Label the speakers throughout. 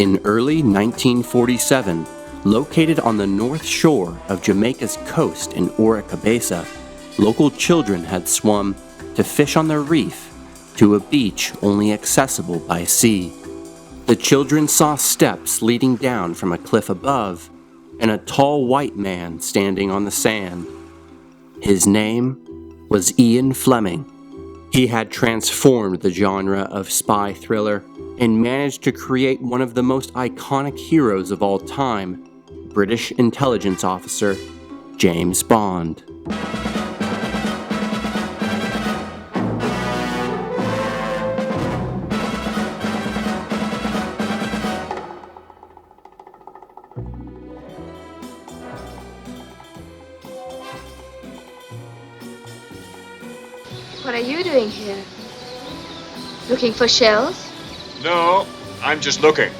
Speaker 1: In early 1947, located on the north shore of Jamaica's coast in Ora Cabeza, local children had swum to fish on the reef to a beach only accessible by sea. The children saw steps leading down from a cliff above and a tall white man standing on the sand. His name was Ian Fleming. He had transformed the genre of spy thriller and managed to create one of the most iconic heroes of all time, British intelligence officer James Bond.
Speaker 2: What are you doing here? Looking for shells?
Speaker 3: No, I'm just looking.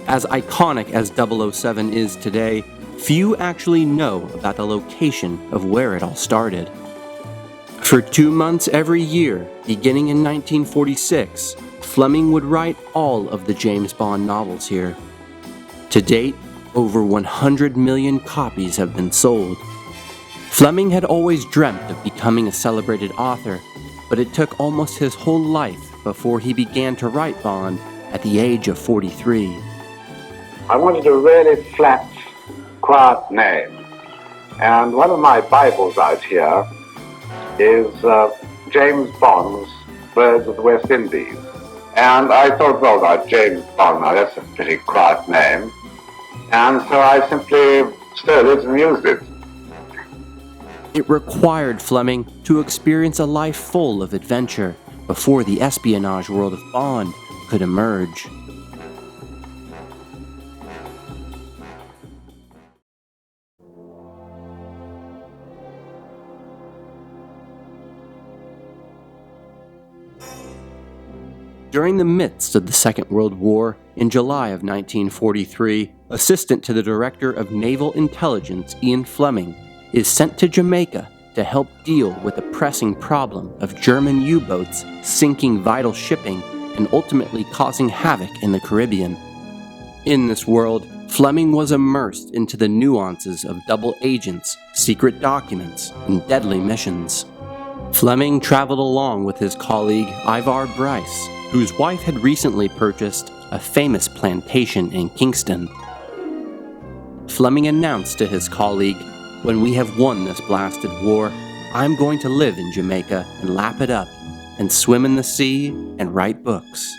Speaker 1: As iconic as 007 is today, few actually know about the location of where it all started. For 2 months every year, beginning in 1946, Fleming would write all of the James Bond novels here. To date, over 100 million copies have been sold. Fleming had always dreamt of becoming a celebrated author, but it took almost his whole life before he began to write Bond at the age of 43.
Speaker 4: I wanted a really flat, quiet name. And one of my Bibles out here is James Bond's Birds of the West Indies. And I thought, well, now James Bond, now that's a pretty quiet name. And so I simply stole it and used it.
Speaker 1: It required Fleming to experience a life full of adventure before the espionage world of Bond could emerge. During the midst of the Second World War, in July of 1943, Assistant to the Director of Naval Intelligence Ian Fleming is sent to Jamaica to help deal with the pressing problem of German U-boats sinking vital shipping and ultimately causing havoc in the Caribbean. In this world, Fleming was immersed into the nuances of double agents, secret documents, and deadly missions. Fleming traveled along with his colleague Ivar Bryce, whose wife had recently purchased a famous plantation in Kingston. Fleming announced to his colleague, "When we have won this blasted war, I'm going to live in Jamaica and lap it up, and swim in the sea and write books."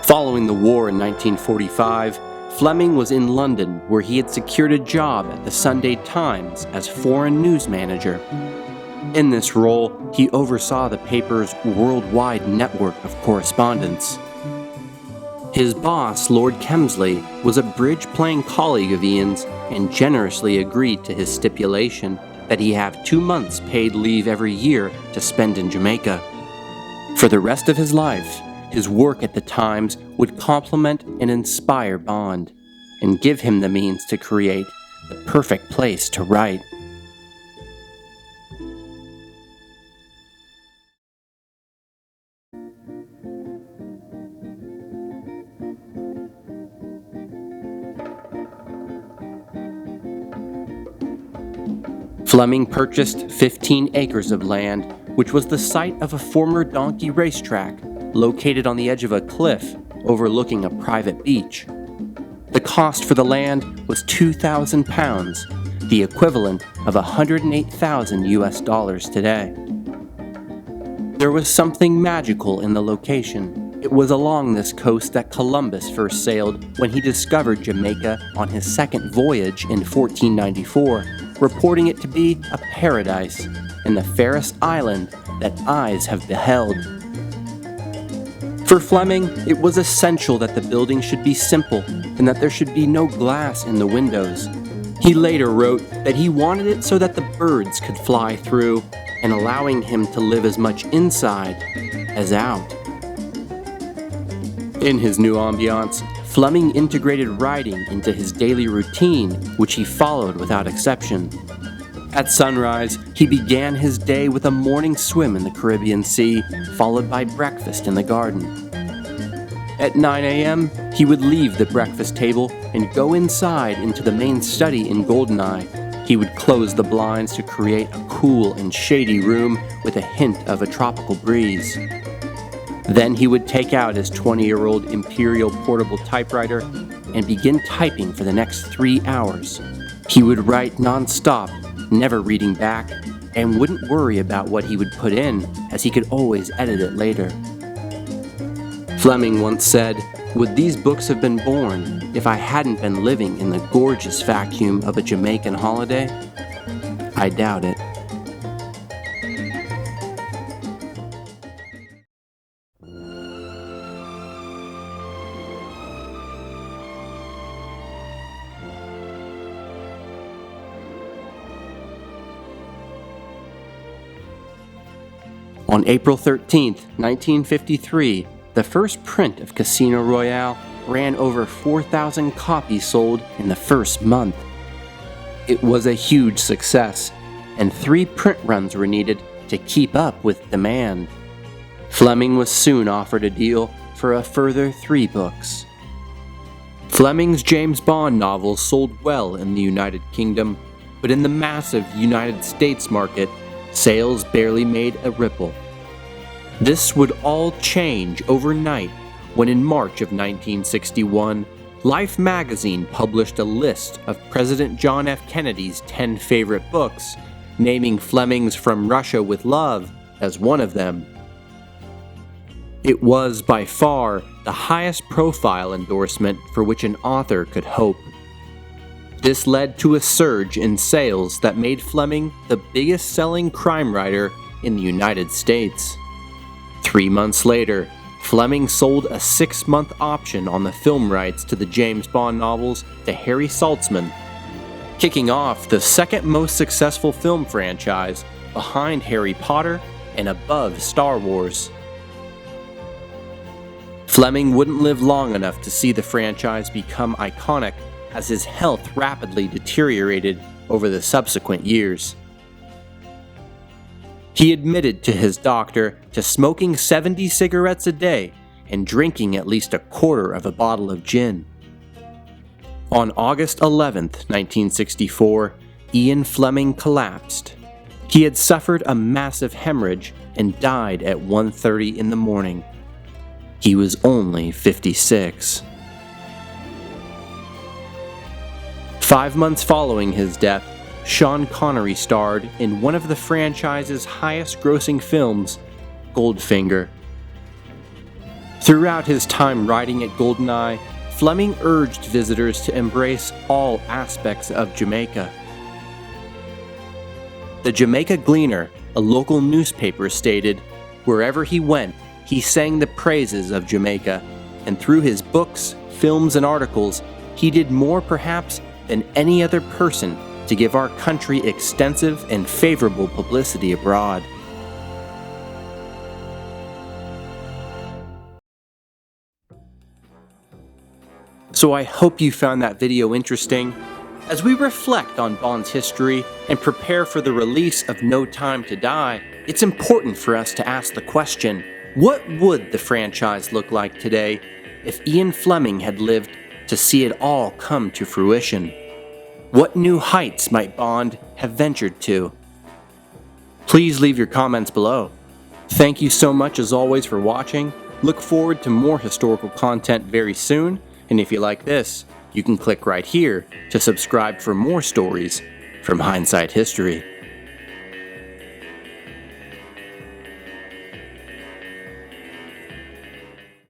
Speaker 1: Following the war in 1945, Fleming was in London, where he had secured a job at the Sunday Times as foreign news manager. In this role, he oversaw the paper's worldwide network of correspondence. His boss, Lord Kemsley, was a bridge-playing colleague of Ian's and generously agreed to his stipulation that he have 2 months paid leave every year to spend in Jamaica. For the rest of his life, his work at the Times would complement and inspire Bond, and give him the means to create the perfect place to write. Fleming purchased 15 acres of land, which was the site of a former donkey racetrack located on the edge of a cliff overlooking a private beach. The cost for the land was £2,000, the equivalent of $108,000 today. There was something magical in the location. It was along this coast that Columbus first sailed when he discovered Jamaica on his second voyage in 1494, reporting it to be a paradise and the fairest island that eyes have beheld. For Fleming, it was essential that the building should be simple and that there should be no glass in the windows. He later wrote that he wanted it so that the birds could fly through, and allowing him to live as much inside as out. In his new ambiance, Fleming integrated writing into his daily routine, which he followed without exception. At sunrise, he began his day with a morning swim in the Caribbean Sea, followed by breakfast in the garden. At 9 a.m., he would leave the breakfast table and go inside into the main study in Goldeneye. He would close the blinds to create a cool and shady room with a hint of a tropical breeze. Then he would take out his 20-year-old Imperial portable typewriter and begin typing for the next 3 hours. He would write non-stop, never reading back, and wouldn't worry about what he would put in, as he could always edit it later. Fleming once said, "Would these books have been born if I hadn't been living in the gorgeous vacuum of a Jamaican holiday?" I doubt it. On April 13, 1953, the first print of Casino Royale ran over 4,000 copies sold in the first month. It was a huge success, and 3 print runs were needed to keep up with demand. Fleming was soon offered a deal for a further 3 books. Fleming's James Bond novels sold well in the United Kingdom, but in the massive United States market, sales barely made a ripple. This would all change overnight when in March of 1961, Life magazine published a list of President John F. Kennedy's 10 favorite books, naming Fleming's From Russia with Love as one of them. It was by far the highest profile endorsement for which an author could hope. This led to a surge in sales that made Fleming the biggest selling crime writer in the United States. 3 months later, Fleming sold a 6-month option on the film rights to the James Bond novels to Harry Saltzman, kicking off the second most successful film franchise behind Harry Potter and above Star Wars. Fleming wouldn't live long enough to see the franchise become iconic, as his health rapidly deteriorated over the subsequent years. He admitted to his doctor to smoking 70 cigarettes a day and drinking at least a quarter of a bottle of gin. On August 11, 1964, Ian Fleming collapsed. He had suffered a massive hemorrhage and died at 1:30 in the morning. He was only 56. 5 months following his death, Sean Connery starred in one of the franchise's highest-grossing films, Goldfinger. Throughout his time writing at Goldeneye, Fleming urged visitors to embrace all aspects of Jamaica. The Jamaica Gleaner, a local newspaper, stated, "Wherever he went, he sang the praises of Jamaica, and through his books, films, and articles, he did more perhaps than any other person to give our country extensive and favorable publicity abroad." So I hope you found that video interesting. As we reflect on Bond's history and prepare for the release of No Time to Die, it's important for us to ask the question, what would the franchise look like today if Ian Fleming had lived to see it all come to fruition? What new heights might Bond have ventured to? Please leave your comments below. Thank you so much as always for watching. Look forward to more historical content very soon, and if you like this, you can click right here to subscribe for more stories from Hindsight History.